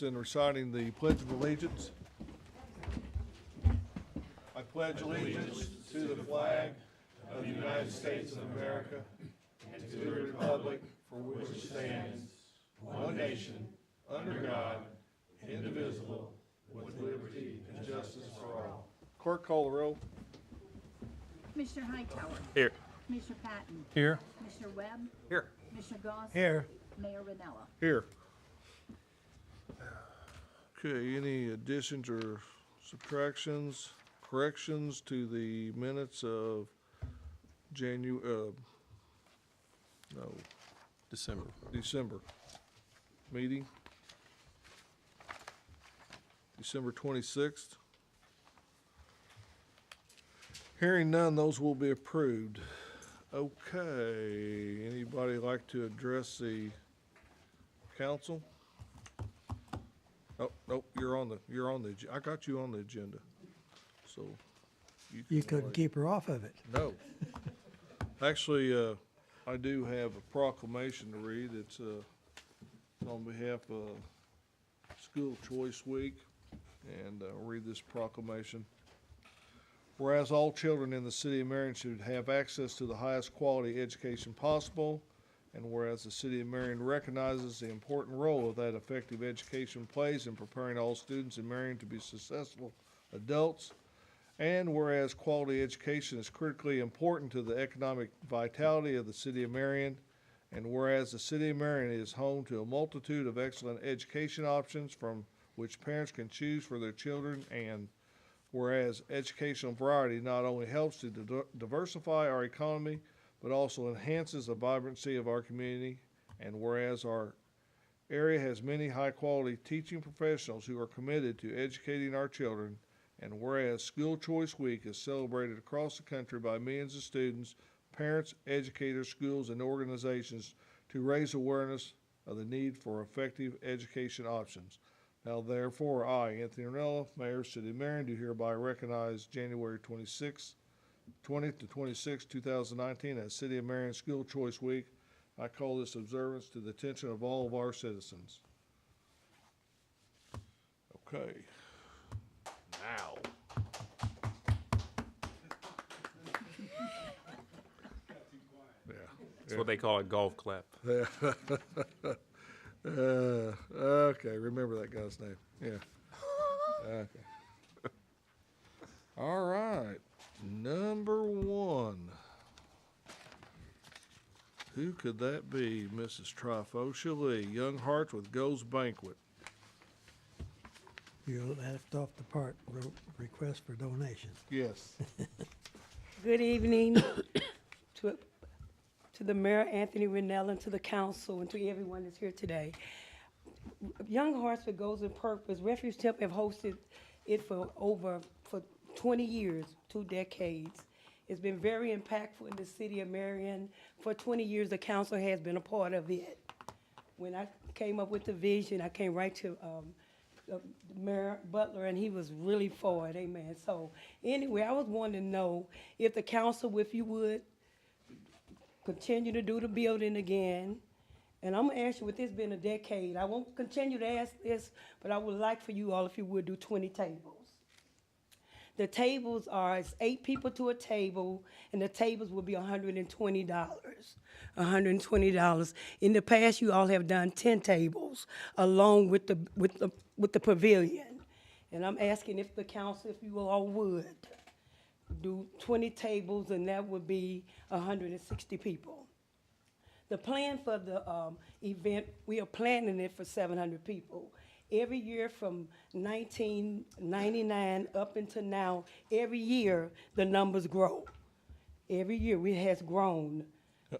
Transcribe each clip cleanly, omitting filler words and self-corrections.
In reciting the Pledge of Allegiance. I pledge allegiance to the flag of the United States of America and to the republic for which it stands, one nation, under God, indivisible, with liberty and justice for all. Clerk, call the roll. Commissioner Hightower. Here. Commissioner Patton. Here. Commissioner Webb. Here. Commissioner Goss. Here. Mayor Ranella. Here. Okay, any additions or subtractions, corrections to the minutes of December meeting? December 26th. Hearing none, those will be approved. Okay, anybody like to address the council? Oh, nope, I got you on the agenda, so. You couldn't keep her off of it. No. Actually, I do have a proclamation to read. It's on behalf of School Choice Week, and I'll read this proclamation. Whereas all children in the city of Marion should have access to the highest quality education possible, and whereas the city of Marion recognizes the important role that effective education plays in preparing all students in Marion to be successful adults, and whereas quality education is critically important to the economic vitality of the city of Marion, and whereas the city of Marion is home to a multitude of excellent education options from which parents can choose for their children, and whereas educational variety not only helps to diversify our economy, but also enhances the vibrancy of our community, and whereas our area has many high-quality teaching professionals who are committed to educating our children, and whereas School Choice Week is celebrated across the country by millions of students, parents, educators, schools, and organizations to raise awareness of the need for effective education options. Now therefore, I, Anthony Ranella, Mayor, City of Marion, do hereby recognize January 20th to 26th, 2019 as City of Marion School Choice Week. I call this observance to the attention of all of our citizens. Okay. Now. That's what they call a golf clap. Okay, remember that guy's name. Yeah. Okay. All right. Number one. Who could that be? Mrs. Trifosha Lee, Young Hearts with Goes Banquet. You left off the part, request for donation. Yes. Good evening to the Mayor, Anthony Ranella, and to the council, and to everyone that's here today. Young Hearts with Goals and Purpose, Refuge Temple have hosted it for 20 years, 2 decades. It's been very impactful in the city of Marion. For 20 years, the council has been a part of it. When I came up with the vision, I came right to Mayor Butler, and he was really for it, amen. So anyway, I was wanting to know if the council, if you would, continue to do the building again. And I'm gonna ask you, with this being a decade, I won't continue to ask this, but I would like for you all, if you would, do 20 tables. The tables are, it's 8 people to a table, and the tables will be $120. $120. In the past, you all have done 10 tables along with the pavilion. And I'm asking if the council, if you all would, do 20 tables, and that would be 160 people. The plan for the event, we are planning it for 700 people. Every year from 1999 up until now, every year the numbers grow. Every year it has grown.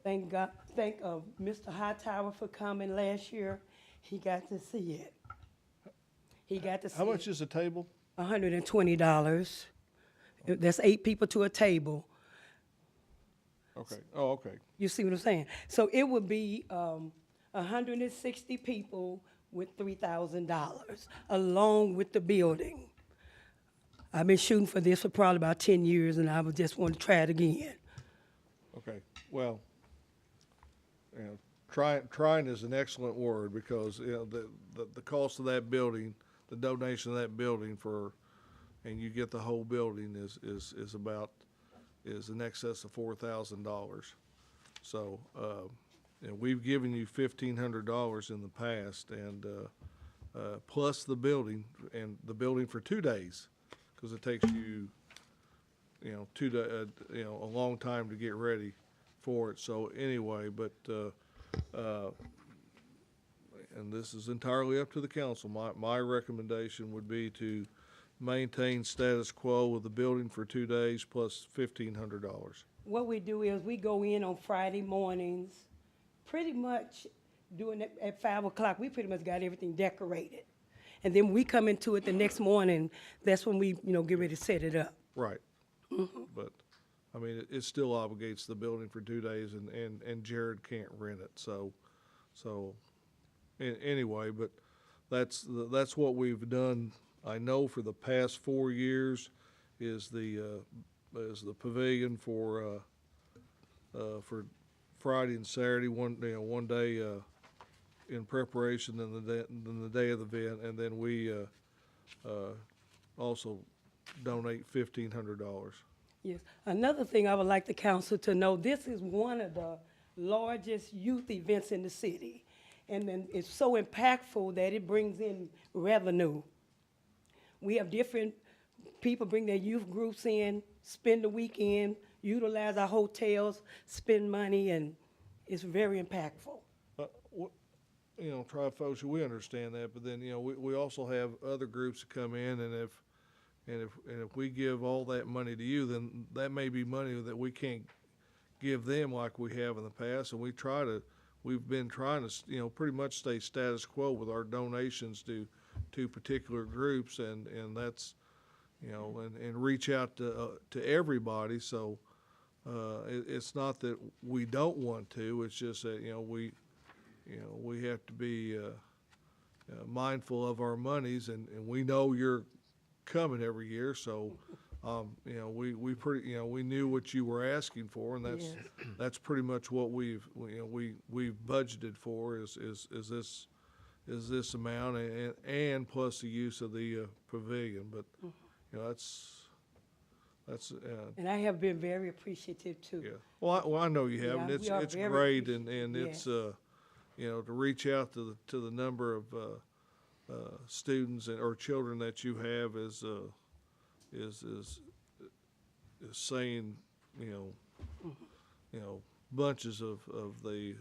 Thank God, thank Mr. Hightower for coming last year. He got to see it. He got to see it. How much is a table? $120. That's 8 people to a table. Okay. Oh, okay. You see what I'm saying? So it would be 160 people with $3,000, along with the building. I've been shooting for this for probably about 10 years, and I would just want to try it again. Okay. Well, you know, trying is an excellent word, because, you know, the cost of that building, the donation of that building and you get the whole building is about, is in excess of $4,000. So, and we've given you $1,500 in the past, and, plus the building, and the building for 2 days, because it takes you, you know, a long time to get ready for it. So anyway, but, and this is entirely up to the council. My recommendation would be to maintain status quo with the building for 2 days plus $1,500. What we do is we go in on Friday mornings, pretty much doing it at 5 o'clock. We pretty much got everything decorated. And then we come into it the next morning, that's when we, you know, get ready to set it up. Right. But, I mean, it still obligates the building for 2 days, and Jared can't rent it, so, anyway, but that's what we've done, I know, for the past 4 years, is the pavilion for Friday and Saturday, one day, in preparation than the day of the event, and then we, also donate $1,500. Yes. Another thing I would like the council to know, this is one of the largest youth events in the city. And then it's so impactful that it brings in revenue. We have different people bring their youth groups in, spend the weekend, utilize our hotels, spend money, and it's very impactful. You know, Trifocia, we understand that, but then, you know, we also have other groups that come in, and if we give all that money to you, then that may be money that we can't give them like we have in the past, and we've been trying to, you know, pretty much stay status quo with our donations to particular groups, and that's, you know, and reach out to everybody. So it's not that we don't want to, it's just that, you know, we have to be mindful of our monies, and we know you're coming every year, so you know, we knew what you were asking for, and that's pretty much what we've budgeted for is this amount, and plus the use of the pavilion. But you know, that's And I have been very appreciative too. yeah. Well, I know you have, and we are it's very great, and yes. it's you know, to reach out to the number of students or children that you have is saying, you know, bunches of the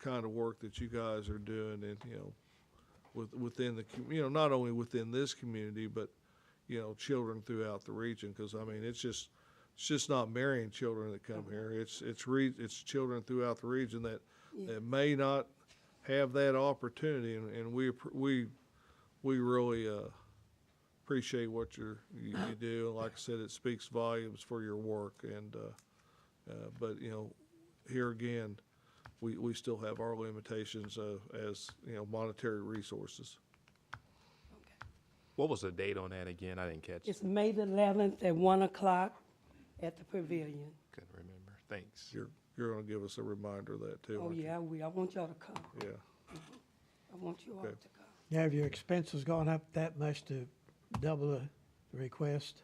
kind of work that you guys are doing, and, you know, within the, you know, not only within this community, but, you know, children throughout the region. Because I mean, it's just not Marion children that come here. It's children throughout the region that may not have that opportunity, and we really appreciate what you do. And like I said, it speaks volumes for your work. And but you know, here again, we still have our limitations as, you know, monetary resources. What was the date on that again? I didn't catch it. It's May the 11th at 1 o'clock at the pavilion. Couldn't remember. Thanks. You're going to give us a reminder of that too. Oh, aren't you? yeah, I will. I want y'all to come. Yeah. I want you all Okay. to come. Now, have your expenses gone up that much to double the request?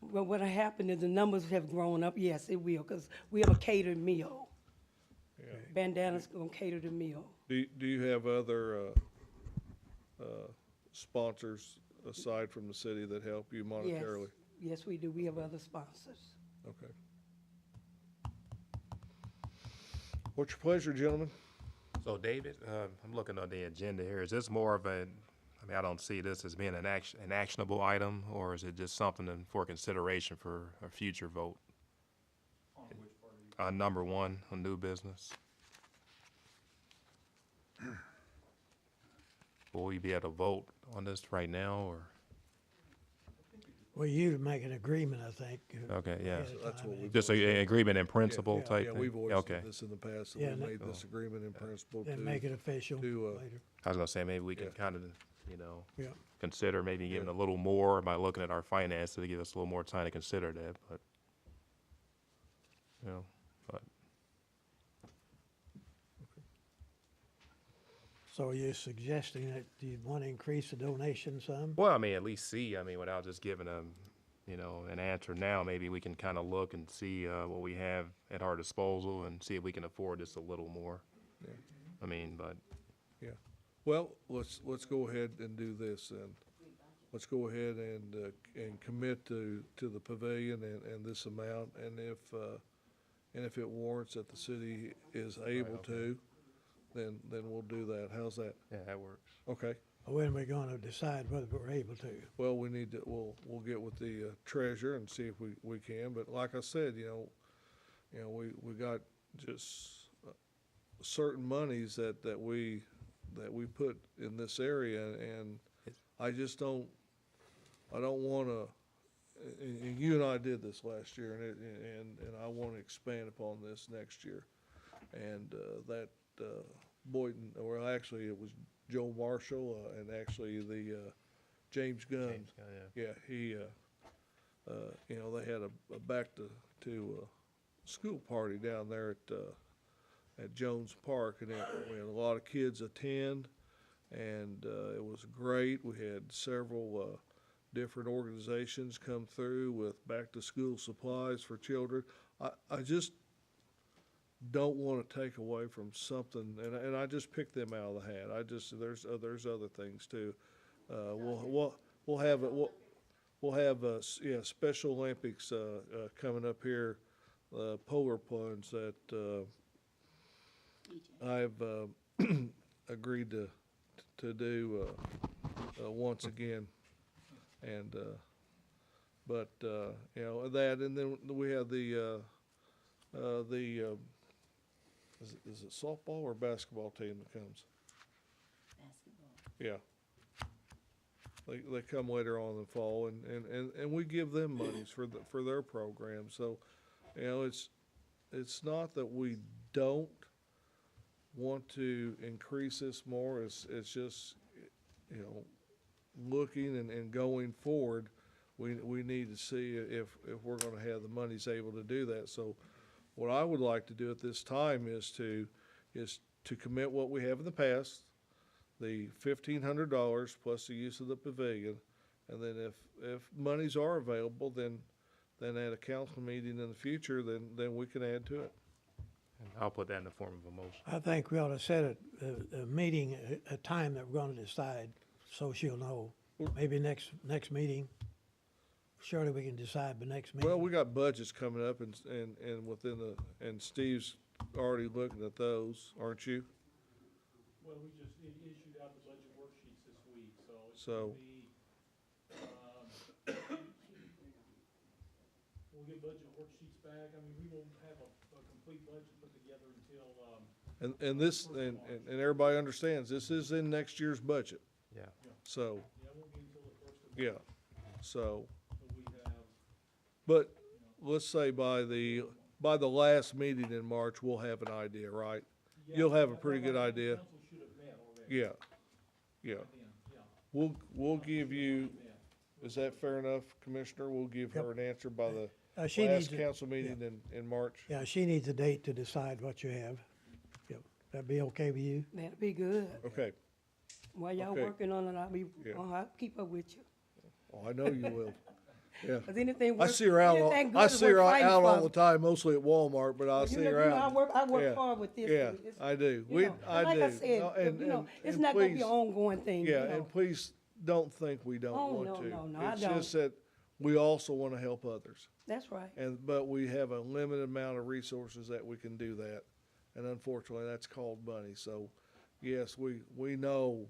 Well, what happened is the numbers have grown up. Yes, it will, because we have a catered meal. Yeah. Bandana's gonna cater the meal. Do you have other sponsors aside from the city that help you monetarily? Yes, we do. We have other sponsors. Okay. What's your pleasure, gentlemen? So, David, I'm looking at the agenda here. Is this more of I mean, I don't see this as being an actionable item, or is it just something for consideration for a future vote? On which part are you? Number 1, on new business. Will we be able to vote on this right now, or? Well, you make an agreement, I think. Okay, yeah. ahead of That's time. what we- Just an agreement in principle yeah. type Yeah, thing? we've always Okay. done this in the past, so Yeah, we no- made this agreement in principle Then to, make it official to, later. I was gonna say, maybe we can Yeah. kind of, you know, Yeah. consider maybe giving a little more by looking at our finances to give us a little more time to consider that, but, you know, but. So you're suggesting that you want to increase the donation some? Well, I mean, at least see, I mean, without just giving a, you know, an answer now, maybe we can kind of look and see, what we have at our disposal and see if we can afford this a little more. Yeah. I mean, but, Yeah. Well, let's go ahead and do this then. Let's go ahead and commit to the pavilion and this amount, and if it warrants that the city is able okay. to, then we'll do that. How's that? yeah, that works. Okay. When are we going to decide whether we're able to? Well, we need to, we'll get with the treasurer and see if we can, but like I said, you know, we got just certain monies that we put in this area, and I just don't wanna, and you and I did this last year, and I wanna expand upon this next year. And, that, Boynton, or actually it was Joe Marshall, and actually the, James Gunn. James, yeah. Yeah, he, you know, they had a back to school party down there at Jones Park, and we had a lot of kids attend, and it was great. We had several different organizations come through with back to school supplies for children. I just don't want to take away from something, and I just picked them out of the hat. There's other things too. We'll have Special Olympics coming up here, polar plunge that I've agreed to do once again, and but you know that, and then we have the is it softball or basketball team that comes? Basketball. Yeah. They come later on in the fall, and we give them monies for their program. So, you know, it's not that we don't want to increase this more. It's just, you know, looking and going forward, we need to see if we're gonna have the monies able to do that. So what I would like to do at this time is to commit what we have in the past, the $1,500 plus the use of the pavilion, and then if monies are available, then at a council meeting in the future, then we can add to it. And I'll put that in the form of a motion. I think we ought to set a meeting, a time that we're going to decide, so she'll know. Maybe next meeting. Surely we can decide by next meeting. Well, we got budgets coming up, and and Steve's already looking at those, aren't you? Well, we just issued out the budget worksheets this week, so it's So- gonna be, we'll get budget worksheets back. I mean, we won't have a complete budget put together until, And this, and everybody understands, this is in next year's budget, Yeah. so, yeah, it won't be until the first of March. yeah. So, So we have, but let's say by the last meeting in March, we'll have an idea, right? yeah, You'll have a I pretty thought good our idea. Council should have met already. Yeah, yeah. By then, yeah. We'll give you, Yeah. is that fair enough, Commissioner? We'll give her an answer by the She needs last to, council meeting in March. yeah, she needs a date to decide what you have. Yep. That'd be okay with you? That'd be good. Okay, While y'all Okay. working on it, Yeah. I'll keep up with you. oh, I know you will, yeah. 'Cause anything I worth- see her out, anything good I is see her worth fighting out all for. the time, mostly at Walmart, but I see her You know, out. I work Yeah. hard with this. Yeah, It's- I do. you We, know, I and do. like I said, No, and- you know, and- it's and not gonna be please- an ongoing thing, Yeah, you know. and please don't think we don't Oh, want no, to. no, no, I It's just that we also want to help others. That's right. But we have a limited amount of resources that we can do that. And unfortunately, that's called money. So, yes, we know,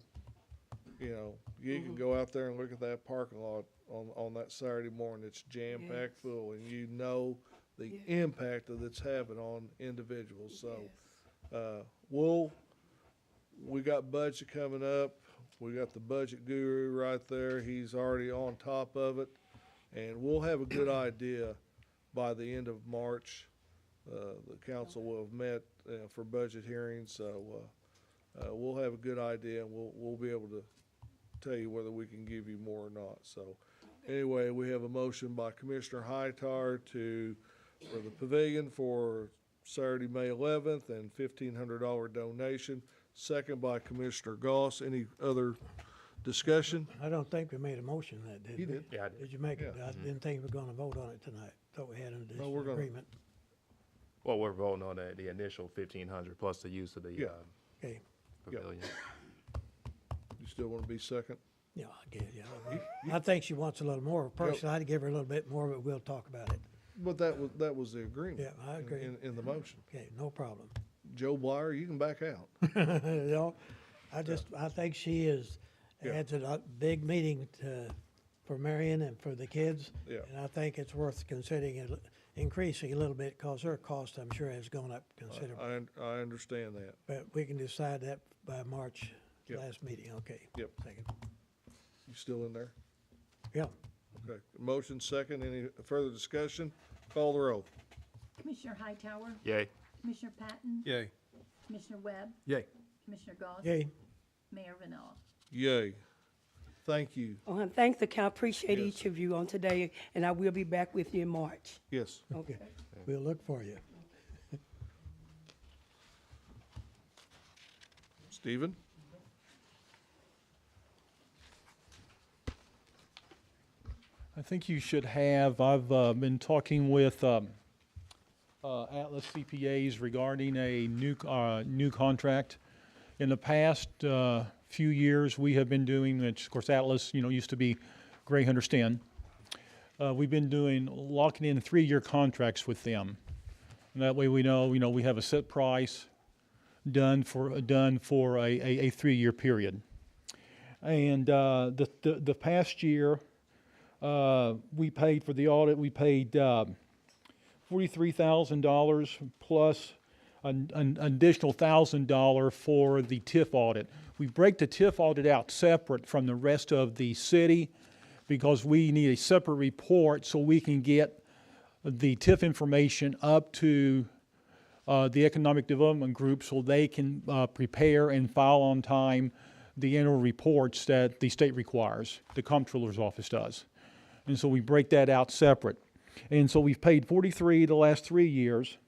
you know, you Mm-hmm. can go out there and look at that parking lot on that Saturday morning. It's jam-packed full, and you know the Yeah. impact that it's having on individuals. So, Yes. we got budget coming up. We got the budget guru right there. He's already on top of it. And we'll have a good idea by the end of March. The council will have met, for budget hearings, so, we'll have a good idea, and we'll be able to tell you whether we can give you more or not. So, anyway, we have a motion by Commissioner Hightower for the pavilion for Saturday, May 11th, and $1,500 donation. second by Commissioner Goss. Any other discussion? I don't think we made a motion that, did we? You did. Yeah, I did. Did you make it? Yeah. I didn't think we were gonna vote on it tonight. Thought we had an No, we're additional gonna- agreement. Well, we're voting on the initial 1,500 plus the use of the Yeah. Okay, pavilion. You still want to be second? yeah, I get it, yeah. I think she wants a little more. Personally, I'd give her a little bit more, but we'll talk about it. But that was the agreement. Yeah, I agree. In the motion. Okay, no problem. Joe Blyer, you can back out. You know, I think she is, Yeah. adds a big meeting for Marion and for the kids. Yeah. And I think it's worth considering it, increasing a little bit, because her cost, I'm sure, has gone up considerably. I understand that. But we can decide that by March, Yep. last meeting, okay? Yep. Second. You still in there? Yeah, Okay. Motion second. Any further discussion? Call the roll. Commissioner Hightower, Yay. Commissioner Patton, Yay. Commissioner Webb, Yay. Commissioner Goss. yay. Mayor Vanilla. Yay. Thank you. Oh, and thank the council, appreciate Yes. each of you on today, and I will be back with you in March. Yes. Okay. We'll look for you. Stephen? I think you should have, I've been talking with Atlas CPAs regarding a new contract. In the past few years, we have been doing, which of course Atlas, used to be Gray Hunter Sten. We've been locking in 3-year contracts with them. And that way we know, we have a set price done for a 3-year period. And the past year, we paid for the audit, we paid $43,000 plus an additional $1,000 for the TIF audit. We break the TIF audit out separate from the rest of the city because we need a separate report so we can get the TIF information up to the Economic Development Group so they can prepare and file on time the annual reports that the state requires, the comptroller's office does. And so we break that out separate. And so we've paid 43 the last 3 years.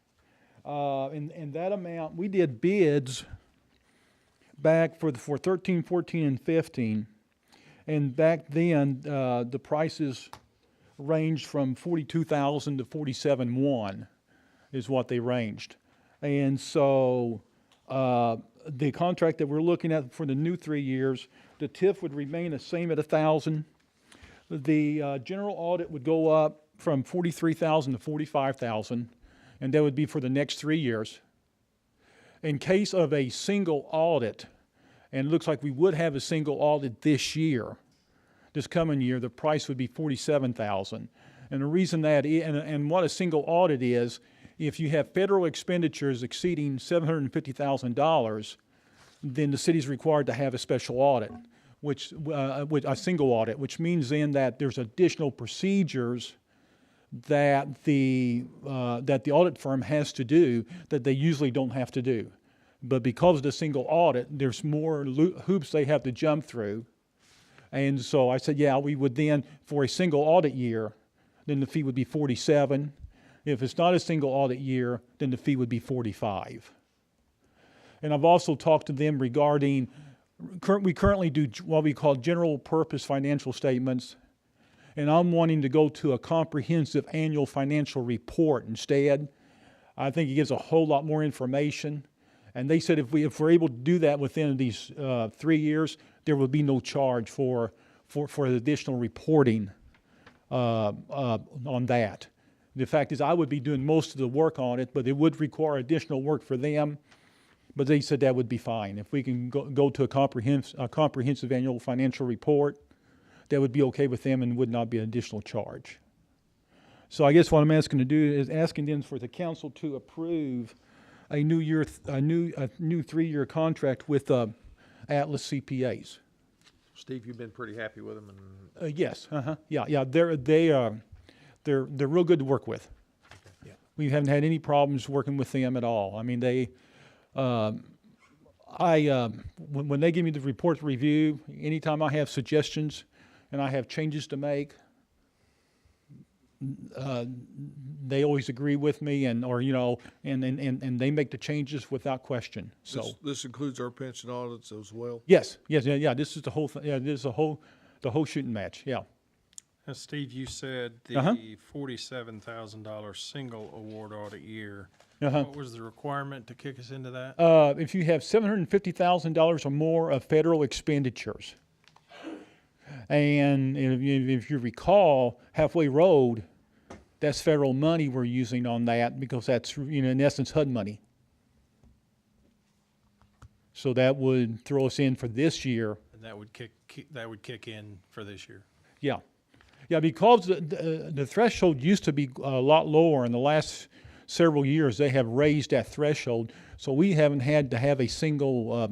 And that amount, we did bids back for 13, 14, and 15. And back then, the prices ranged from $42,000 to $47,100 is what they ranged. And so the contract that we're looking at for the new 3 years, the TIF would remain the same at $1,000. The general audit would go up from $43,000 to $45,000, and that would be for the next 3 years. In case of a single audit, and it looks like we would have a single audit this coming year, the price would be $47,000. And the reason that is, and what a single audit is, if you have federal expenditures exceeding $750,000, then the city's required to have a special audit, which a single audit, which means then that there's additional procedures that the audit firm has to do that they usually don't have to do. But because of the single audit, there's more hoops they have to jump through. And so I said, yeah, we would then, for a single audit year, then the fee would be $47. If it's not a single audit year, then the fee would be $45. And I've also talked to them regarding, we currently do what we call general purpose financial statements, and I'm wanting to go to a comprehensive annual financial report instead. I think it gives a whole lot more information. And they said if we're able to do that within these 3 years, there will be no charge for additional reporting on that. The fact is, I would be doing most of the work on it, but it would require additional work for them. But they said that would be fine. If we can go to a comprehensive annual financial report, that would be okay with them and would not be an additional charge. So I guess what I'm asking to do is asking them for the council to approve a new 3-year contract with Atlas CPAs. Steve, you've been pretty happy with them, and Yes, yeah, they're real good to work with. Yeah. We haven't had any problems working with them at all. I mean, when they give me the report to review, anytime I have suggestions and I have changes to make, they always agree with me and, or, you know, and they make the changes without question, so. This includes our pension audits as well. Yes, yeah, this is the whole, yeah, this is the whole shooting match, yeah. Now, Steve, you said Uh-huh. the $47,000 single award audit year. Uh-huh. What was the requirement to kick us into that? If you have $750,000 or more of federal expenditures. And if you recall, Halfway Road, that's federal money we're using on that because that's, you know, in essence, HUD money. So that would throw us in for this year. And that would kick in for this year. Yeah. Yeah, because the threshold used to be a lot lower. In the last several years, they have raised that threshold. So we haven't had to have a single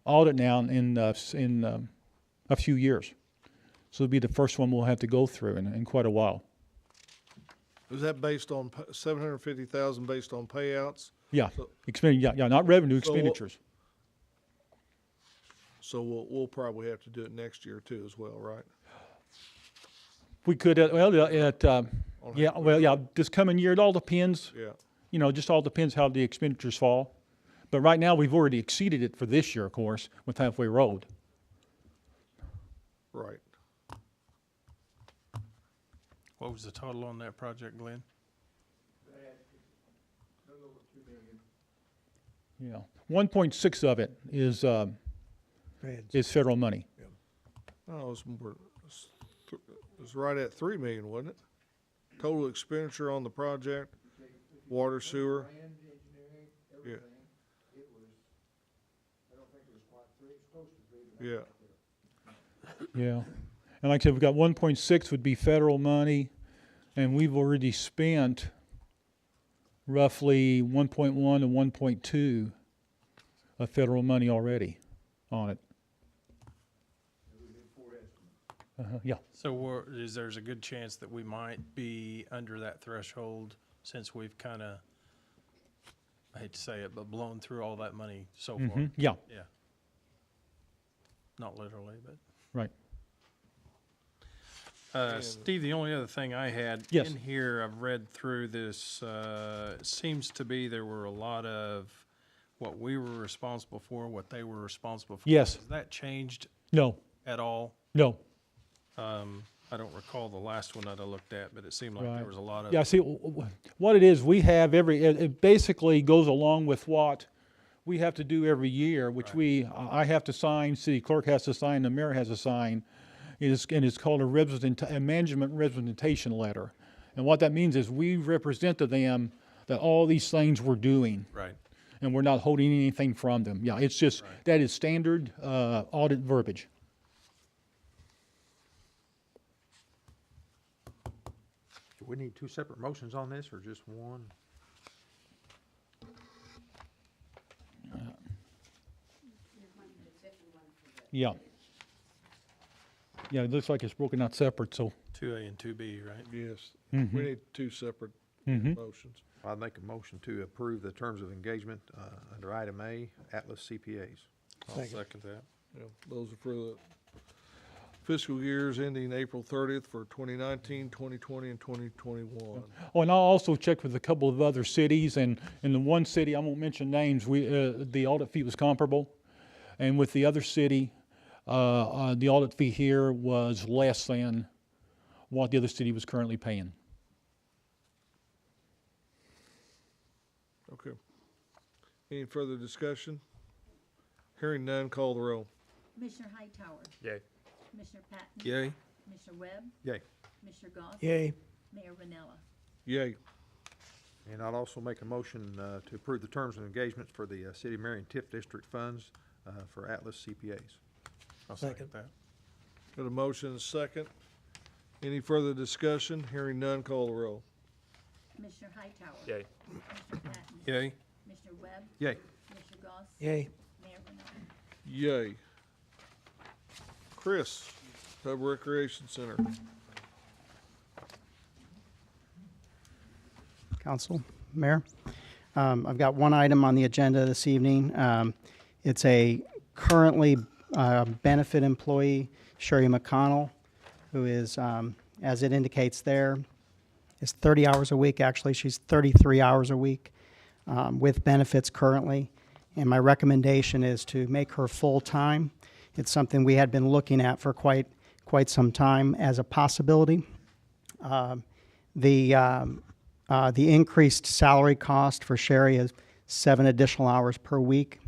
audit now in a few years. So it'll be the first one we'll have to go through in quite a while. Is that based on $750,000 based on payouts? Yeah, So- yeah, not revenue, So what- expenditures. So we'll probably have to do it next year too as well, right? We could, this coming year, it all depends. Yeah. You know, just all depends how the expenditures fall. But right now, we've already exceeded it for this year, of course, with Halfway Road. Right. What was the total on that project, Glenn? Yeah, 1.6 of it is federal money. Oh, it was right at 3 million, wasn't it? Total expenditure on the project, water, sewer. Yeah. Yeah. Yeah, and like I said, we've got 1.6 would be federal money, and we've already spent roughly 1.1 and 1.2 of federal money already on it. Yeah. So there's a good chance that we might be under that threshold since we've kind of, I hate to say it, but blown through all that money so far. Yeah, Yeah. Not literally, but. right. Steve, the only other thing I had Yes. in here, I've read through this, it seems to be there were a lot of what we were responsible for, what they were responsible for. Yes. Has that changed No, at all? no. I don't recall the last one that I looked at, but it seemed like Right. there was a lot of. Yeah, see, what it is, we have it basically goes along with what we have to do every year, which I have to sign, city clerk has to sign, the mayor has to sign. And it's called a management representation letter. And what that means is we represent to them that all these things we're doing, Right. and we're not holding anything from them. Yeah, it's just, that is standard audit verbiage. Do we need two separate motions on this or just one? Yeah. Yeah, it looks like it's broken out separate, so. 2A and 2B, right? Yes. Mhm. We need two separate Mhm. motions. I'd make a motion to approve the terms of engagement under item A, Atlas CPAs. I'll second that. Yeah, those are for the fiscal years ending April 30th for 2019, 2020, and 2021. Oh, and I'll also check with a couple of other cities, and in the one city, I won't mention names, the audit fee was comparable. And with the other city, the audit fee here was less than what the other city was currently paying. Okay. Any further discussion? Hearing none, call the roll. Commissioner Hightower, Yay. Commissioner Patton, Yay. Commissioner Webb, Yay. Commissioner Goss, Yay. Mayor Vanella. Yay. And I'd also make a motion to approve the terms of engagement for the City of Marion TIF District funds for Atlas CPAs. I'll Second. second that. Got a motion and a second. Any further discussion? Hearing none, call the roll. Commissioner Hightower. Yay. Commissioner Patton. Yay. Commissioner Webb, Yay. Commissioner Goss, Yay. Mayor Vanella. Yay. Chris, Tub Recreation Center. Council, Mayor. I've got one item on the agenda this evening. It's a currently benefit employee, Sherry McConnell, who is, as it indicates there, is 30 hours a week. Actually, she's 33 hours a week with benefits currently. And my recommendation is to make her full-time. It's something we had been looking at for quite some time as a possibility. The increased salary cost for Sherry is 7 additional hours per week.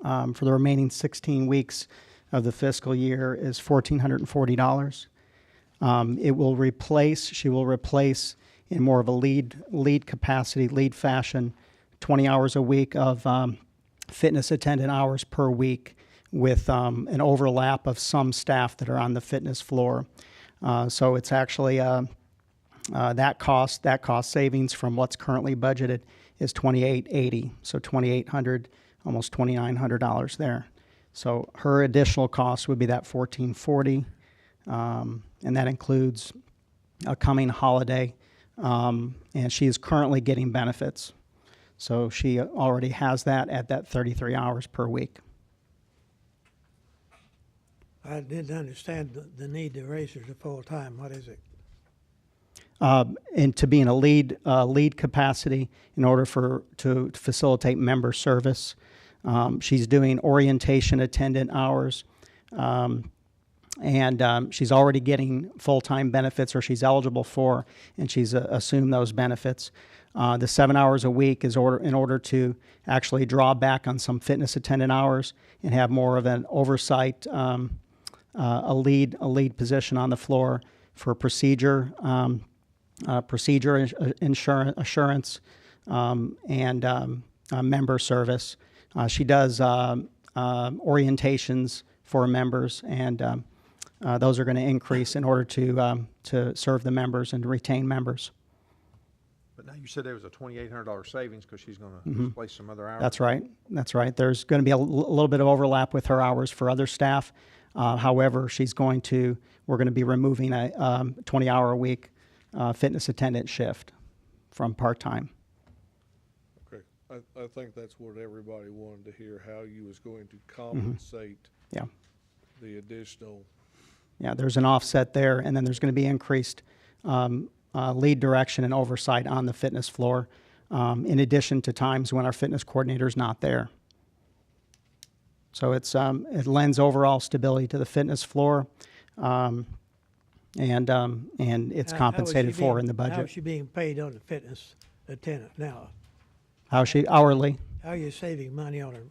For the remaining 16 weeks of the fiscal year is $1,440. She will replace in more of a lead capacity, lead fashion, 20 hours a week of fitness attendant hours per week with an overlap of some staff that are on the fitness floor. So it's actually that cost savings from what's currently budgeted is $2,880, so $2,800, almost $2,900 there. So her additional cost would be that $1,440, and that includes a coming holiday, and she is currently getting benefits. So she already has that at that 33 hours per week. I didn't understand the need to raise her to full-time. What is it? And to be in a lead capacity in order to facilitate member service. She's doing orientation attendant hours, and she's already getting full-time benefits, or she's eligible for, and she's assumed those benefits. The 7 hours a week is in order to actually draw back on some fitness attendant hours and have more of an oversight, a lead position on the floor for procedure assurance, and member service. She does orientations for members, and those are going to increase in order to serve the members and to retain members. But now you said there was a $2,800 savings because she's going to displace some other hours. That's right. That's right. There's going to be a little bit of overlap with her hours for other staff. However, we're going to be removing a 20-hour-a-week fitness attendant shift from part-time. Okay, I think that's what everybody wanted to hear, how you was going to compensate Yeah. the additional. Yeah, there's an offset there, and then there's going to be increased lead direction and oversight on the fitness floor, in addition to times when our fitness coordinator is not there. So it lends overall stability to the fitness floor, and it's compensated for in the budget. How is she being paid on the fitness attendant now? How is she hourly? How are you saving money on her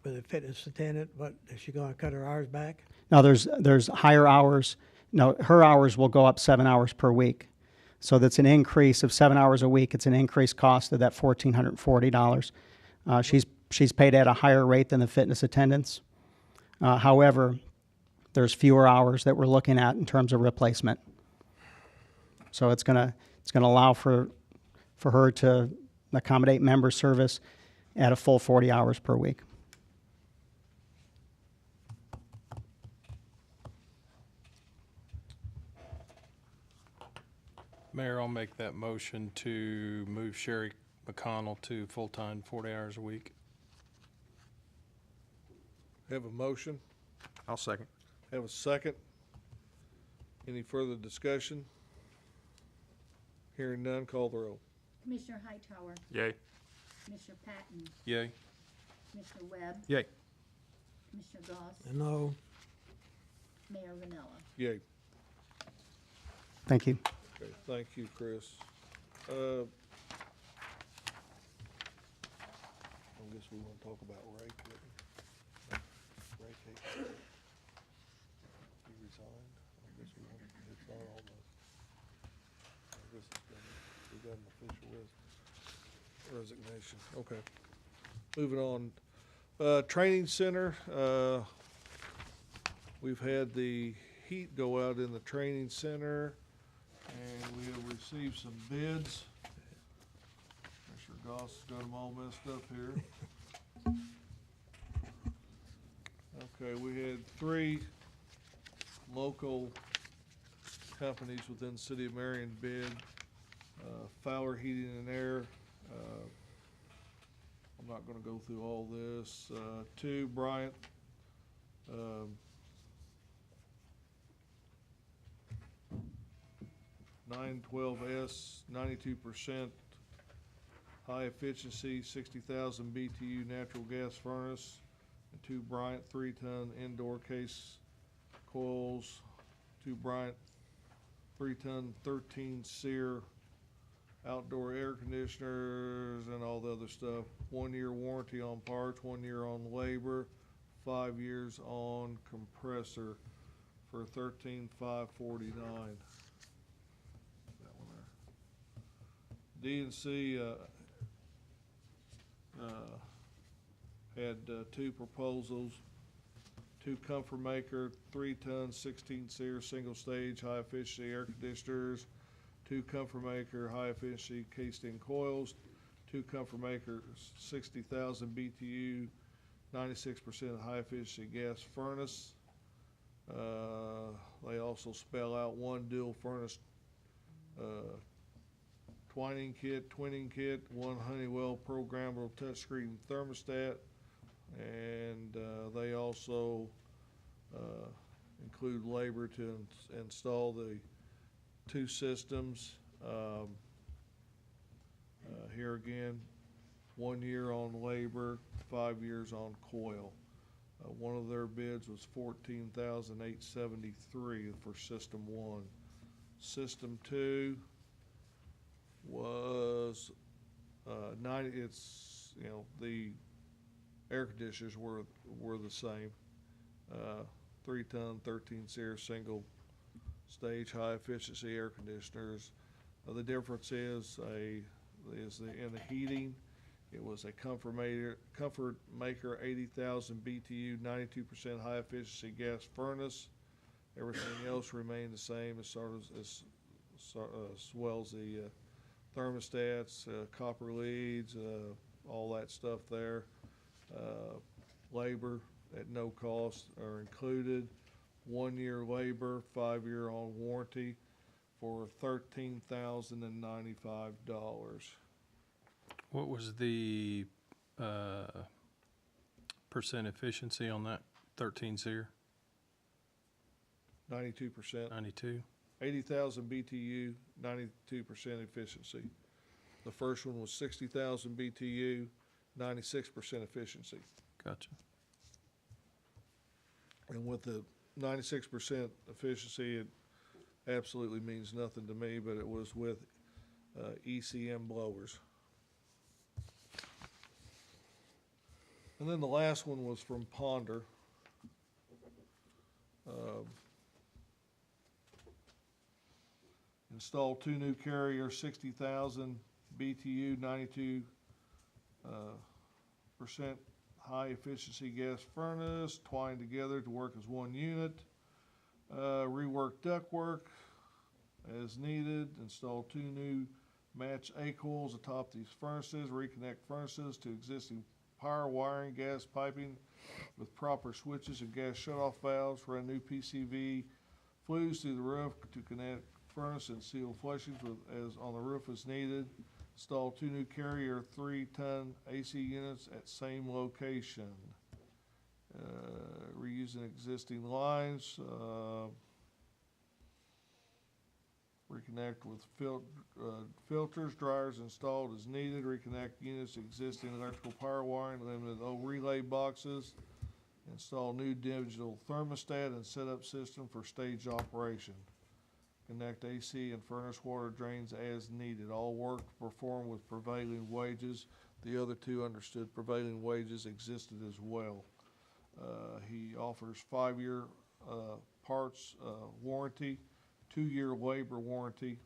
with a fitness attendant? What, is she going to cut her hours back? No, there's higher hours. No, her hours will go up 7 hours per week. So that's an increase of 7 hours a week. It's an increased cost of that $1,440. She's paid at a higher rate than the fitness attendants. However, there's fewer hours that we're looking at in terms of replacement. So it's gonna allow for her to accommodate member service at a full 40 hours per week. Mayor, I'll make that motion to move Sherry McConnell to full-time 40 hours a week. Have a motion, I'll second. have a second. Any further discussion? Hearing none, call the roll. Commissioner Hightower, Yay. Commissioner Patton, Yay. Commissioner Webb, Yay. Commissioner Goss, No. Mayor Vanella. Yay. Thank you. Okay, thank you, Chris. I guess we want to talk about Ray. Ray Case. He resigned. I guess we want to, it's not almost. I guess we got an official resignation. Okay. Moving on. Training center, we've had the heat go out in the training center, and we have received some bids. Mr. Goss has got them all messed up here. Okay, we had 3 local companies within the city of Marion bid. Fowler Heating and Air, I'm not gonna go through all this. 2, Bryant, 912S, 92% high efficiency, 60,000 BTU natural gas furnace, and 2 Bryant 3-ton indoor case coils, 2 Bryant 3-ton 13 SEER outdoor air conditioners, and all the other stuff. 1-year warranty on parts, 1 year on labor, 5 years on compressor for $13,549. That one there. D&C had 2 proposals. 2 Comfort Maker 3-ton 16 SEER single stage high efficiency air conditioners, 2 Comfort Maker high efficiency cased in coils, 2 Comfort Maker 60,000 BTU 96% high efficiency gas furnace. They also spell out 1 dual furnace twinning kit, 1 Honeywell programmable touchscreen thermostat, and they also include labor to install the 2 systems. Here again, 1 year on labor, 5 years on coil. One of their bids was $14,873 for system 1. System 2 was 90. It's, you know, the air conditioners were the same. 3-ton 13 SEER single stage high efficiency air conditioners. The difference is in the heating. It was a Comfort Maker 80,000 BTU 92% high efficiency gas furnace. Everything else remained the same as well as the thermostats, copper leads, all that stuff there. Labor at no cost are included. 1 year labor, 5 year on warranty for $13,095. What was the percent efficiency on that 13 SEER? 92%. 92? 80,000 BTU, 92% efficiency. The first one was 60,000 BTU, 96% efficiency. Gotcha. And with the 96% efficiency, it absolutely means nothing to me, but it was with ECM blowers. And then the last one was from Ponder. Install 2 new Carrier 60,000 BTU 92% high efficiency gas furnace, twined together to work as 1 unit. Rework ductwork as needed. Install 2 new match A coils atop these furnaces. Reconnect furnaces to existing power wiring, gas piping with proper switches and gas shutoff valves. Run new PCV flues through the roof to connect furnace and seal flashings as on the roof as needed. Install 2 new Carrier 3-ton AC units at same location. Reusing existing lines. Reconnect with filters, dryers installed as needed. Reconnect units to existing electrical power wiring, limited old relay boxes. Install new digital thermostat and setup system for staged operation. Connect AC and furnace water drains as needed. All work performed with prevailing wages. The other 2 understood prevailing wages existed as well. He offers 5-year parts warranty, 2-year labor warranty,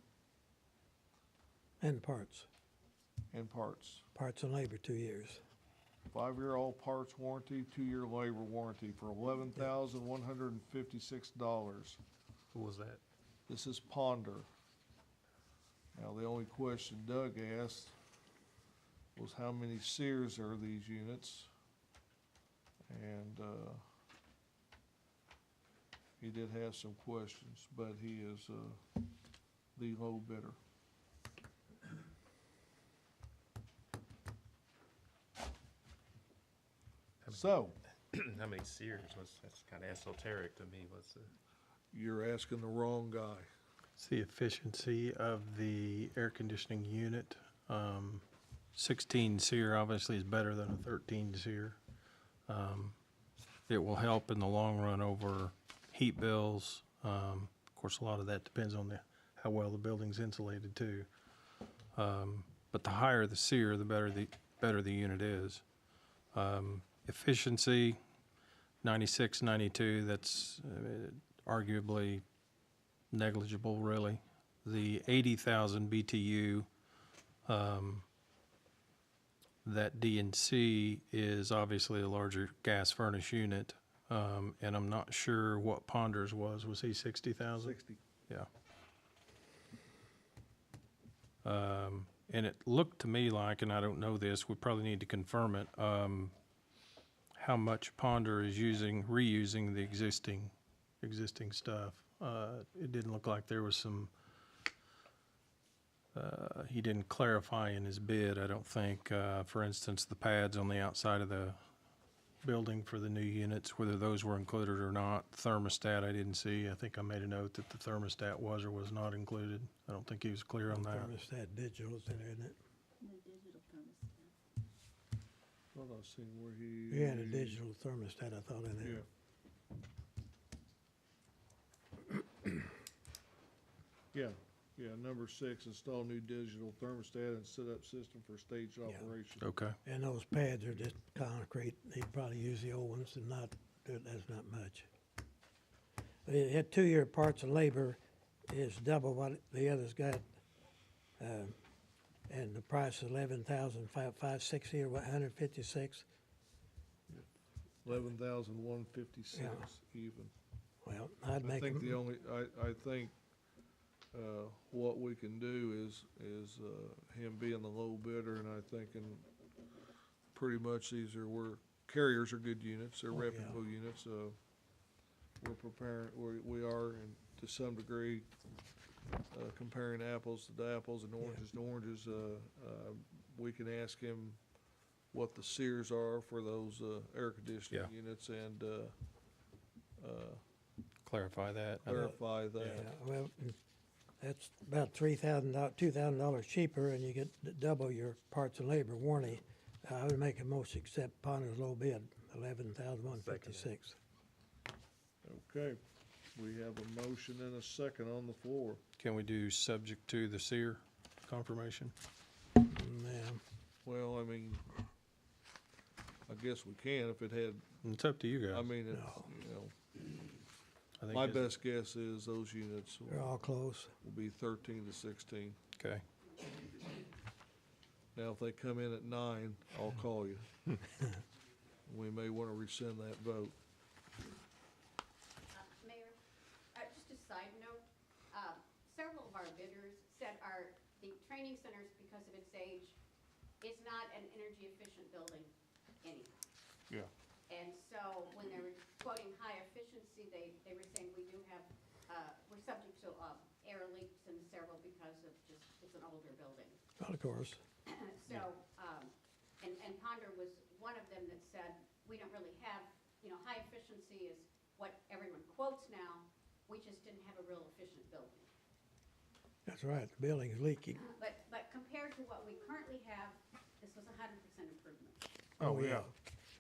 And parts. and parts. Parts and labor, 2 years. 5-year all parts warranty, 2-year labor warranty for $11,156. Who was that? This is Ponder. Now, the only question Doug asked was how many SEERs are these units? And he did have some questions, but he is the low bidder. So, How many SEERs? That's kind of esoteric to me. you're asking the wrong guy. It's the efficiency of the air conditioning unit. 16 SEER obviously is better than a 13 SEER. It will help in the long run over heat bills. Of course, a lot of that depends on how well the building's insulated too. But the higher the SEER, the better the unit is. Efficiency, 96, 92, that's arguably negligible, really. The 80,000 BTU, that D&C is obviously a larger gas furnace unit, and I'm not sure what Ponder's was. Was he 60,000? 60. Yeah. And it looked to me like, and I don't know this, we probably need to confirm it, how much Ponder is reusing the existing stuff. It didn't look like there was some, he didn't clarify in his bid, I don't think. For instance, the pads on the outside of the building for the new units, whether those were included or not. Thermostat, I didn't see. I think I made a note that the thermostat was or was not included. I don't think he was clear on that. Thermostat digital's in there, isn't it? The digital thermostat. Thought I seen where he. You had a digital thermostat, I thought, in there. Yeah, number 6, install new digital thermostat and set up system for staged operation. Okay. And those pads are just concrete. They'd probably use the old ones and that's not much. It had 2-year parts and labor is double what the others got. And the price is $11,560 or what, 156? 11,156 Yeah. even. Well, I'd I make think the them, only, I think, what we can do is him being the low bidder, and I think pretty much carriers are good units, they're Oh, yeah. reputable units, we're preparing, we are, and to some degree, comparing apples to apples and oranges to oranges, we can ask him what the SEERs are for those, air conditioning Yeah. units and, Clarify that. clarify that. yeah, well, that's about $2,000 cheaper and you get double your parts and labor warranty. I would make a motion accept Ponder's low bid, 11,156. Okay, we have a motion and a second on the floor. Can we do subject to the SEER confirmation? Yeah, Well, I mean, I guess we can if it had, It's up to you guys. I mean, it's, No. you know, I think my it's- best guess is those units they're all close. will be 13 to 16. Okay. Now, if they come in at 9, I'll call you. We may want to rescind that vote. Mayor, just a side note, several of our bidders said the training centers, because of its age, is not an energy efficient building anyhow. Yeah. And so when they were quoting high efficiency, they were saying we do have, we're subject to air leaks in several because of it's an older building. Of course. So, and Ponder was one of them that said, we don't really have, high efficiency is what everyone quotes now, we just didn't have a real efficient building. That's right, the building's leaking. But compared to what we currently have, this was 100% improvement. Oh, yeah.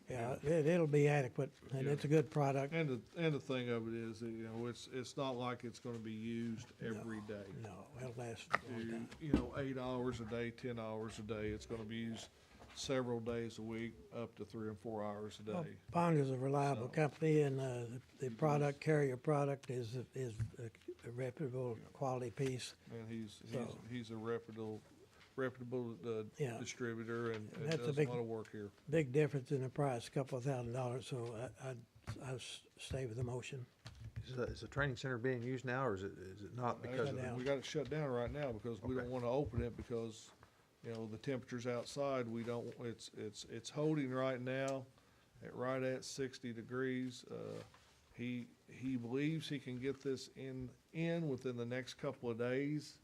Yeah, it'll be adequate, and Yeah. it's a good product. And the thing of it is, that, it's not like it's going to be used every day. No, it'll last a long time. 8 hours a day, 10 hours a day. It's going to be used several days a week, up to 3 and 4 hours a Well, day. Ponder's a reliable company, and the product, carrier product is a reputable, quality piece. And So- he's a reputable Yeah. distributor and That's a does a big- lot of work here. Big difference in the price, a couple of $1,000, so I'd stay with the motion. Is the training center being used now, or is it not because of? Shut down. We got it shut down right now because we don't Okay. want to open it because, the temperatures outside, it's holding right now right at 60 degrees. He believes he can get this in within the next couple of days.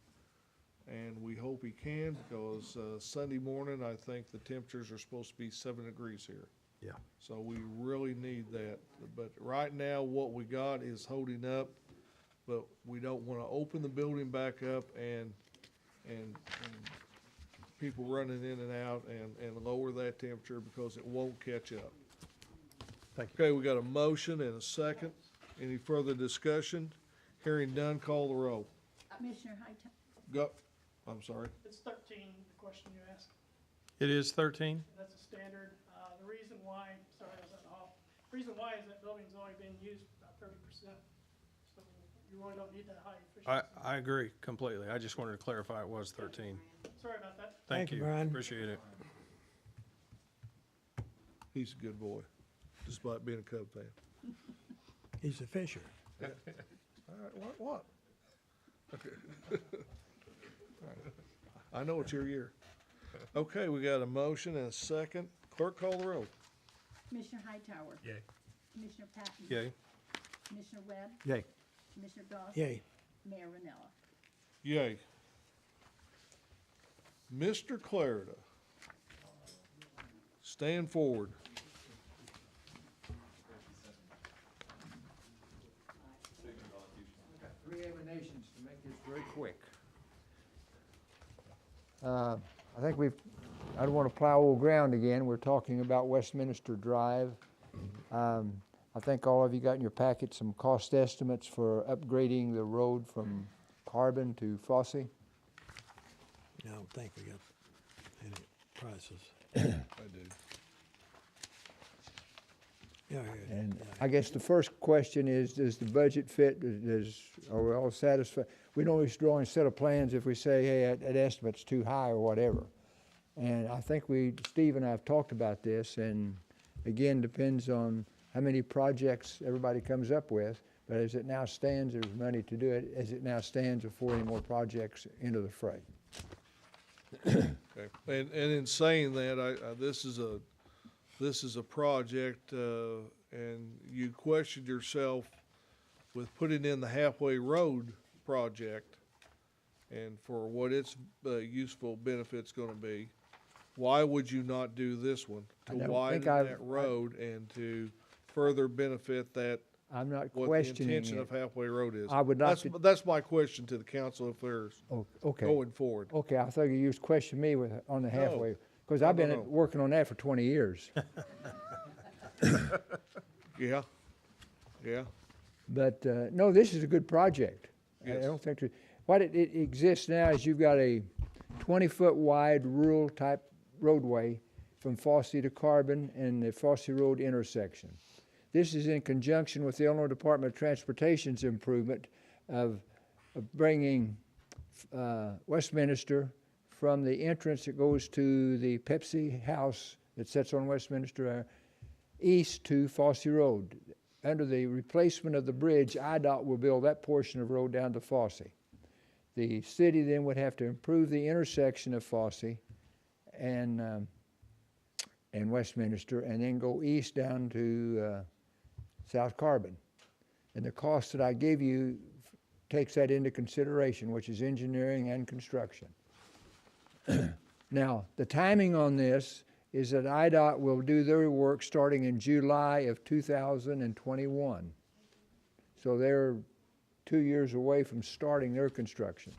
And we hope he can because, Sunday morning, I think the temperatures are supposed to be 7 degrees here. Yeah. So we really need that. But right now, what we got is holding up. but we don't wanna open the building back up and people running in and out and lower that temperature because it won't catch up. Thank you. Okay, we got a motion and a second. Any further discussion? Hearing none, call the roll. Commissioner Hightower, Go, I'm sorry. It's 13, the question you asked. It is 13? That's a standard. The reason why, sorry, I was off. The reason why is that building's only been used about 30%. So you really don't need that high efficiency. I agree completely. I just wanted to clarify it was 13. Sorry about that. Thank you. Brian. Appreciate it. He's a good boy, despite being a Cub fan. He's a fisher. All right, what? Okay. All right. I know it's your year. Okay, we got a motion and a second. Clerk, call the roll. Commissioner Hightower. Yay. Commissioner Patton. Yay. Commissioner Webb. Yay. Commissioner Goss. Yay. Mayor Renella. Yay. Mr. Clarida, stand forward. Three emanations to make this very quick. I think I don't want to plow old ground again. We're talking about Westminster Drive. I think all of you got in your packet some cost estimates for upgrading the road from Carbon to Fosse. I don't think we got any prices. I do. Yeah, yeah. And I guess the first question is, does the budget fit? Are we all satisfied? We don't always draw a set of plans if we say, hey, that estimate's too high or whatever. And I think Steve and I have talked about this, and again, depends on how many projects everybody comes up with. But as it now stands, there's money to do it. As it now stands, before any more projects enter the fray. Okay. And in saying that, this is a project, and you questioned yourself with putting in the halfway road project and for what its useful benefit's gonna be. Why would you not do this one? To widen that road and to further benefit that, I'm not what the questioning intention it. of halfway road is? I would not be- That's my question to the council if there's Oh, okay. going forward. Okay, I thought you used to question me on the halfway, because No, I've been no. working on that for 20 years. Yeah, yeah. But, no, this is a good project. I Yes. don't think, what it exists now is you've got a 20-foot wide rural type roadway from Fosse to Carbon and the Fosse Road intersection. This is in conjunction with the Illinois Department of Transportation's improvement of bringing Westminster from the entrance that goes to the Pepsi house that sits on Westminster east to Fosse Road. Under the replacement of the bridge, IDOT will build that portion of road down to Fosse. The city then would have to improve the intersection of Fosse and Westminster, and then go east down to South Carbon. And the cost that I give you takes that into consideration, which is engineering and construction. Now, the timing on this is that IDOT will do their work starting in July of 2021. So they're 2 years away from starting their construction.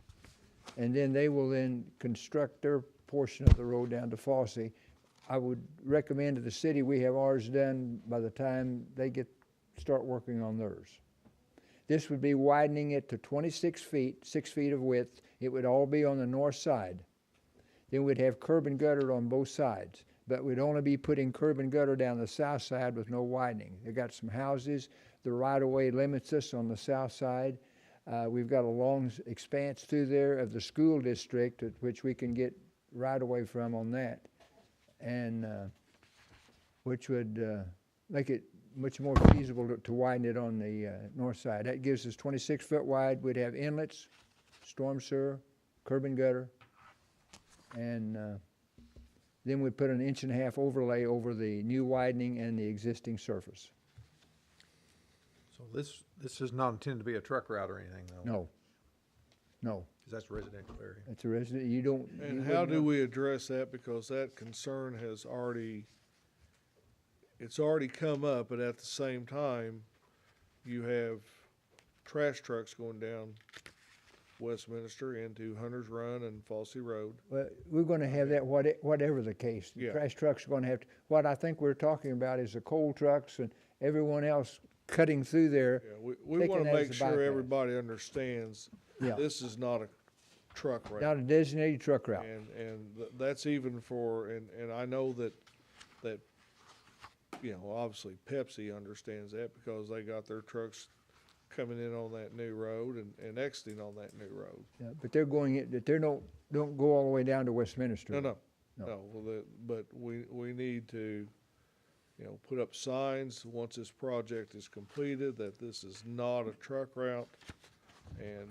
And then they will then construct their portion of the road down to Fosse. I would recommend to the city we have ours done by the time they start working on theirs. This would be widening it to 26 feet, 6 feet of width. It would all be on the north side. Then we'd have curb and gutter on both sides, but we'd only be putting curb and gutter down the south side with no widening. They got some houses. The right-of-way limits us on the south side. We've got a long expanse through there of the school district, at which we can get right-of-way from on that, and which would make it much more feasible to widen it on the north side. That gives us 26 foot wide. We'd have inlets, storm sewer, curb and gutter, and then we'd put an 1.5 inch overlay over the new widening and the existing surface. So this is not intended to be a truck route or anything, though? No, no, Because that's a residential area. it's a resident, you don't. And you how wouldn't do want- we address that? Because that concern has it's already come up, but at the same time, you have trash trucks going down Westminster into Hunter's Run and Fossey Road. Well, we're gonna have that whatever the case. The Yeah. trash trucks are gonna have to, what I think we're talking about is the coal trucks and everyone else cutting through there. Yeah, we taking wanna that as make a sure bypass. everybody understands, Yeah. this is not a truck route. Not a designated truck route. And that's even for, and I know that, you know, obviously Pepsi understands that because they got their trucks coming in on that new road and exiting on that new road. Yeah, but they're going, that they don't go all the way down to Westminster. No. No. Well, but we need to, you know, put up signs once this project is completed that this is not a truck route. And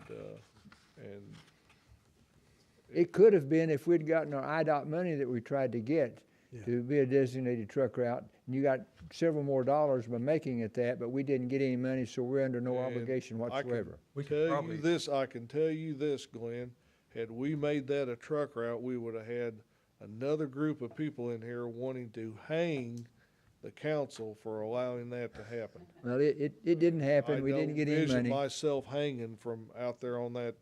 It could have been if we'd gotten our IDOT money that we tried to get Yeah. to be a designated truck route, and you got several more dollars by making it that, but we didn't get any money, so we're under no And obligation I can whatsoever. We could tell probably- you this, I can tell you this, Glenn, had we made that a truck route, we would have had another group of people in here wanting to hang the council for allowing that to happen. Well, it didn't happen, we I didn't don't get any vision money, myself hanging from out there on that,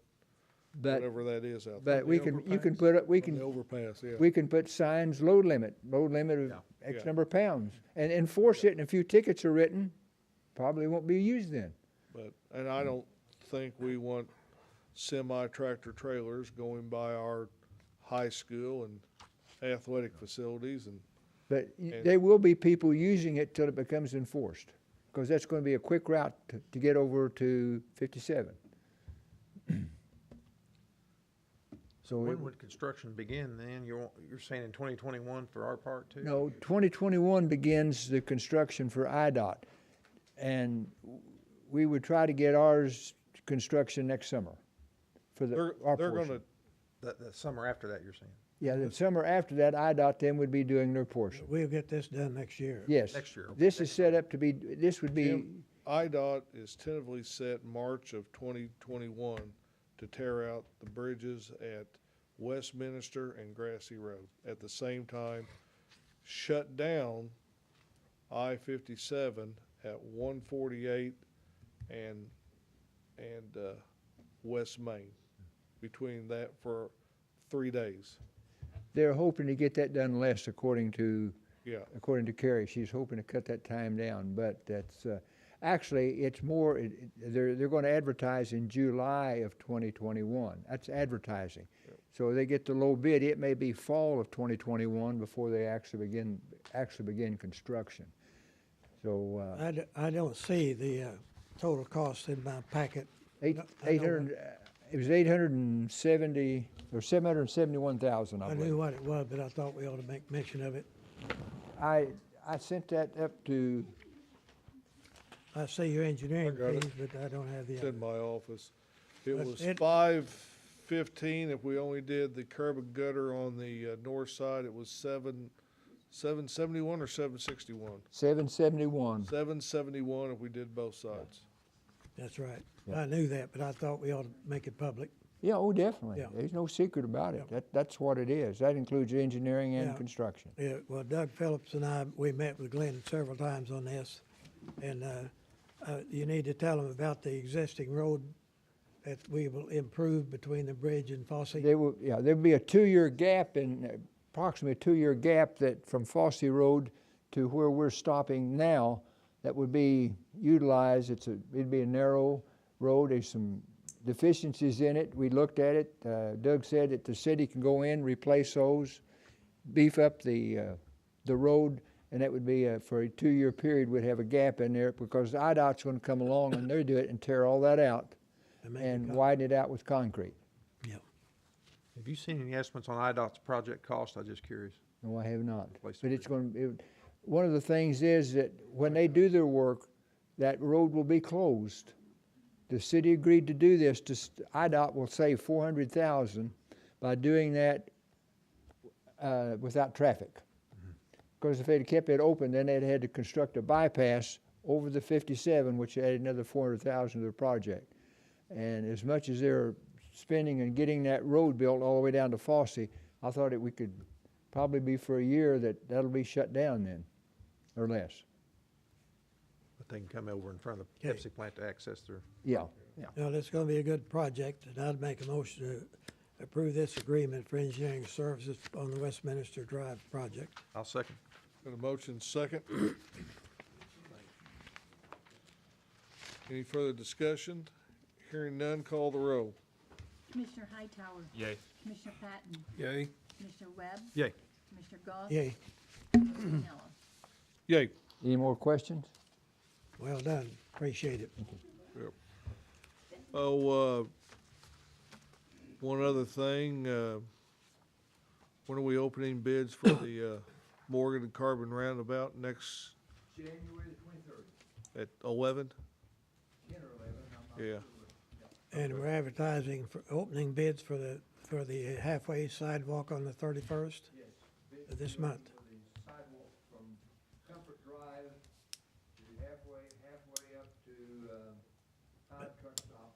but, whatever that is out there. but we can, you can put, we On the can, overpass, yeah. we can put signs, load limit of Yeah. X Yeah. number of pounds, and enforce it, and a few tickets are written, probably won't be used then. But, and I don't think we want semi-tractor trailers going by our high school and athletic facilities and, But And- there will be people using it till it becomes enforced, because that's gonna be a quick route to get over to 57. So, When would construction begin then? You're saying in 2021 for our part too? no, 2021 begins the construction for IDOT. And we would try to get ours construction next summer for our they're portion. gonna, The summer after that, you're saying? Yeah, the summer after that, IDOT then would be doing their portion. We'll get this done next year. Yes. Next year, okay. This is set up to be, this would be, Jim, IDOT is tentatively set March of 2021 to tear out the bridges at Westminster and Grassy Road. At the same time, shut down I-57 at 148 and West Main, between that for 3 days. they're hoping to get that done less according to Yeah, Carrie. She's hoping to cut that time down, but that's, actually, it's more, they're gonna advertise in July of 2021. That's advertising. So they get the low bid, it may be fall of 2021 before they actually begin construction. So, I don't see the total cost in my packet. eight No, I know 800, it was 870, or 771,000, I I knew believe. what it was, but I thought we ought to make mention of it. I sent that up to, I see your engineering I got it. fees, but I don't have the it's in other. my office. It But was it- 515 if we only did the curb and gutter on the north side. It was 771 or 761? 771. 771 if we did both sides. That's right. Yeah. I knew that, but I thought we ought to make it public. Yeah, oh, definitely. Yeah. There's no secret about it. Yeah. That's what it is. That includes engineering and Yeah. construction. Yeah, well, Doug Phillips and I, we met with Glenn several times on this, and you need to tell him about the existing road that we will improve between the bridge and Fossey. There'll be a 2-year gap approximately a 2-year gap that from Fossey Road to where we're stopping now, that would be utilized. It'd be a narrow road. There's some deficiencies in it. We looked at it. Doug said that the city can go in, replace those, beef up the road, and that would be for a 2-year period. We'd have a gap in there because IDOT's going to come along and they'll do it and tear all that out to make it and co- widen it out with concrete. Yeah. Have you seen any estimates on IDOT's project cost? I'm just curious. No, I have not. Place But to it's going to, one of the things is that when they do their work, that road will be closed. The city agreed to do this, IDOT will save $400,000 by doing that without traffic. Because if they'd kept it open, then they'd had to construct a bypass over the 57, which added another $400,000 to the project. And as much as they're spending and getting that road built all the way down to Fossey, I thought we could probably be for a year that'll be shut down then, or less. But they can come over in front of the Okay. Pepsi plant to access their. Yeah, No, this is gonna be a good project, and I'd make a motion to approve this agreement for engineering services on the Westminster Drive project. I'll second. Got a motion second. Any further discussion? Hearing none, call the roll. Commissioner Hightower, Yay. Commissioner Patton, Yay. Commissioner Webb, Yay. Commissioner Goss. Yay, Mayor Renella. Yay. Any more questions? well done, appreciate it. Oh, one other thing, when are we opening bids for the, Morgan and Carbon Roundabout next January the 23rd, at 11? 10 or 11, I'm Yeah. And we're advertising for opening bids for the halfway sidewalk on the 31st of this month. For the sidewalk from Comfort Drive to halfway up to, Todd Truck Stop.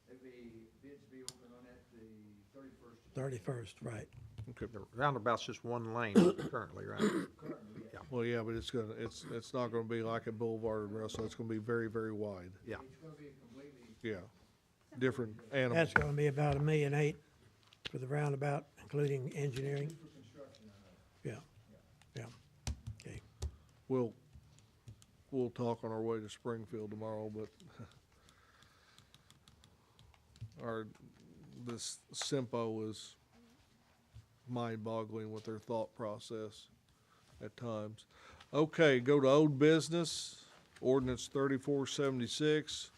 There'll be, bids be open on that the 31st. 31st, right. Okay. The roundabout's just one lane currently, right? Currently, yeah. Well, yeah, but it's not gonna be like at Boulevard and Russell. It's gonna be very, very wide. Yeah. It's gonna be completely, Yeah. Different animals. That's gonna be about $1.8 million for the roundabout, including engineering. for construction, I know. Yeah, okay. We'll talk on our way to Springfield tomorrow, but this Simpo is mind-boggling with their thought process at times. Okay, go to old business, ordinance 3476,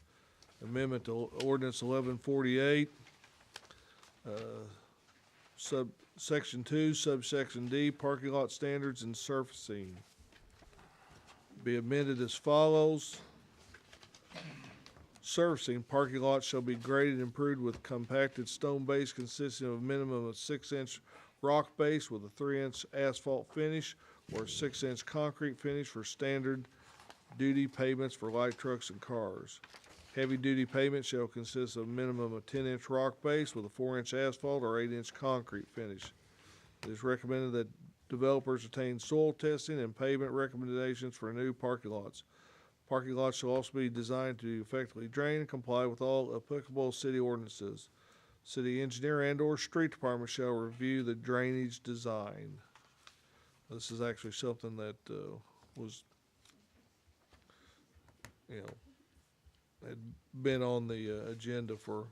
amendment to ordinance 1148, Section 2, subsection D, parking lot standards and surfacing. Be amended as follows. Surfacing, parking lots shall be graded and improved with compacted stone base consisting of a minimum of 6-inch rock base with a 3-inch asphalt finish or a 6-inch concrete finish for standard duty pavements for light trucks and cars. Heavy-duty pavement shall consist of a minimum of 10-inch rock base with a 4-inch asphalt or 8-inch concrete finish. It is recommended that developers attain soil testing and pavement recommendations for new parking lots. Parking lots shall also be designed to effectively drain and comply with all applicable city ordinances. City engineer and/or street department shall review the drainage design. This is actually something that was, had been on the agenda for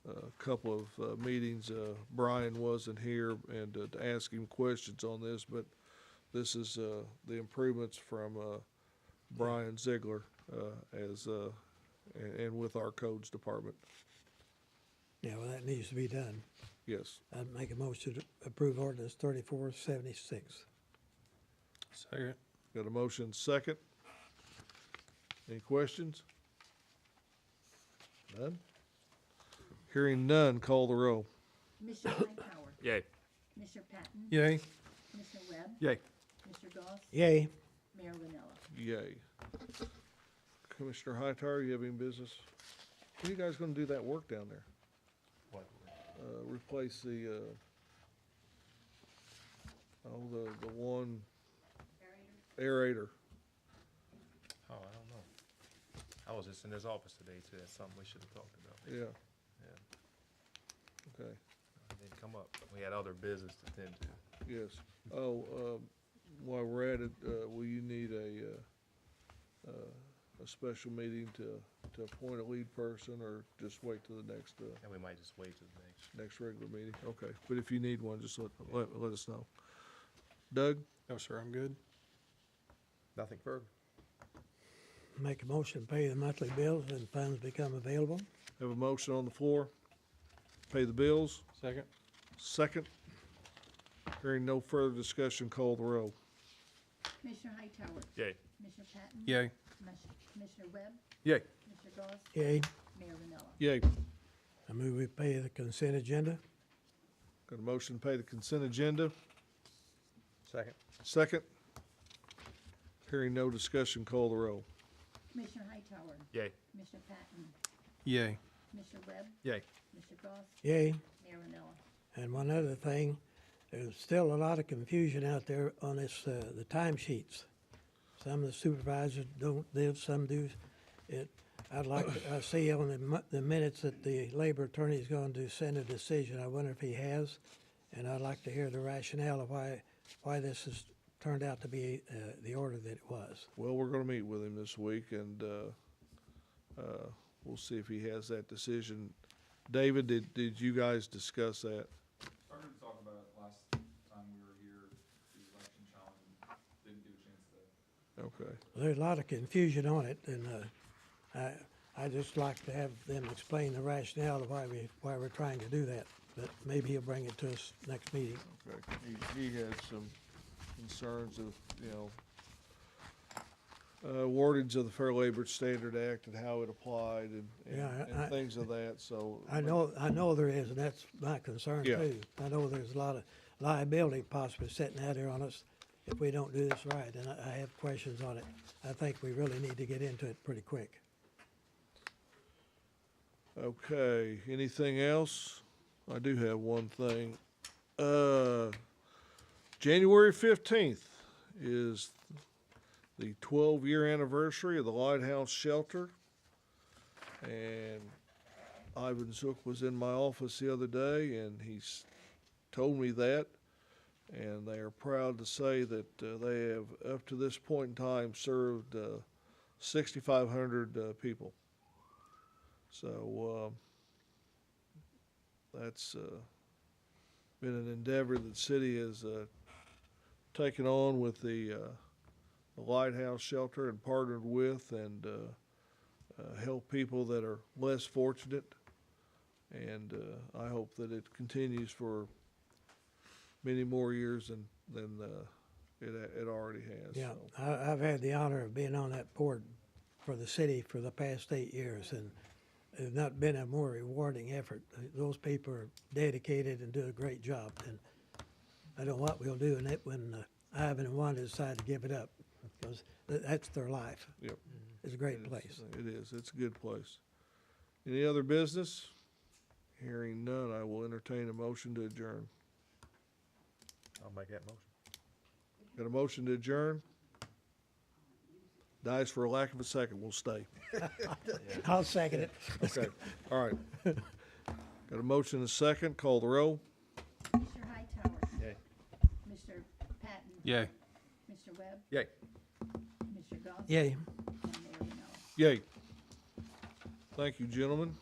a couple of meetings. Brian wasn't here and to ask him questions on this, but this is the improvements from Brian Ziegler and with our codes department. Yeah, well, that needs to be done. Yes. I'd make a motion to approve ordinance 3476. Second. Got a motion second. Any questions? None? Hearing none, call the roll. Commissioner Hightower, Yay. Commissioner Patton, Yay. Commissioner Webb, Yay. Commissioner Goss, Yay, Mayor Renella. Yay. Commissioner Hightower, you have any business? When are you guys gonna do that work down there? What? Replace the, the one aerator. Oh, I don't know. I was just in his office today too. That's something we should have talked about. Yeah. Yeah. Okay, It didn't come up. We had other business to tend to. yes. Oh, while we're at it, will you need a special meeting to appoint a lead person, or just wait till the next, And we might just wait till the next. regular meeting? Okay, but if you need one, just let us know. Doug? No, sir, I'm good. Nothing further. make a motion to pay the monthly bills and funds become available. Have a motion on the floor. Pay the bills. Second. Second. Hearing no further discussion, call the roll. Commissioner Hightower, Yay. Commissioner Patton, Yay. Commissioner Webb, Yay. Commissioner Goss, Yay, Mayor Renella. Yay. I move we pay the consent agenda. Got a motion to pay the consent agenda. Second. Second. Hearing no discussion, call the roll. Commissioner Hightower, Yay. Commissioner Patton, Yay. Commissioner Webb, Yay. Commissioner Goss, Yay, Mayor Renella. and one other thing, there's still a lot of confusion out there on this, the timesheets. Some of the supervisors don't live, some do. I'd like to see on the minutes that the labor attorney is going to send a decision. I wonder if he has, and I'd like to hear the rationale of why this has turned out to be the order that it was. Well, we're gonna meet with him this week, and we'll see if he has that decision. David, did you guys discuss that? Started to talk about it last time we were here, the election challenge, didn't get a chance to. Okay. There's a lot of confusion on it, and I just like to have them explain the rationale of why we're trying to do that. But maybe he'll bring it to us next meeting. Okay. He had some concerns of, wordings of the Fair Labor Standard Act and how it applied and Yeah, things of that, so. I know there is, and that's my concern Yeah. too. I know there's a lot of liability possibly sitting out there on us if we don't do this right, and I have questions on it. I think we really need to get into it pretty quick. Okay, anything else? I do have one thing. January 15th is the 12-year anniversary of the Lighthouse shelter. And Ivan Zook was in my office the other day, and he's told me that. And they are proud to say that they have, up to this point in time, served 6,500 people. So that's been an endeavor that the city has taken on with the Lighthouse shelter and partnered with and help people that are less fortunate. And I hope that it continues for many more years than it already has. Yeah, So. I've had the honor of being on that board for the city for the past 8 years, and there's not been a more rewarding effort. Those people are dedicated and do a great job, and I don't know what we'll do in it when Ivan and Wanda decide to give it up, because that's their life. Yep. It's a great place. It is. It's a good place. Any other business? Hearing none, I will entertain a motion to adjourn. I'll make that motion. Got a motion to adjourn? Dies for a lack of a second. We'll stay. I'll second it. Okay. All right. Got a motion and a second. Call the roll. Mr. Hightower. Yay. Mr. Patton. Yay. Mr. Webb. Yay. Mr. Goss. Yay. And Mayor Miller. Yay. Thank you, gentlemen.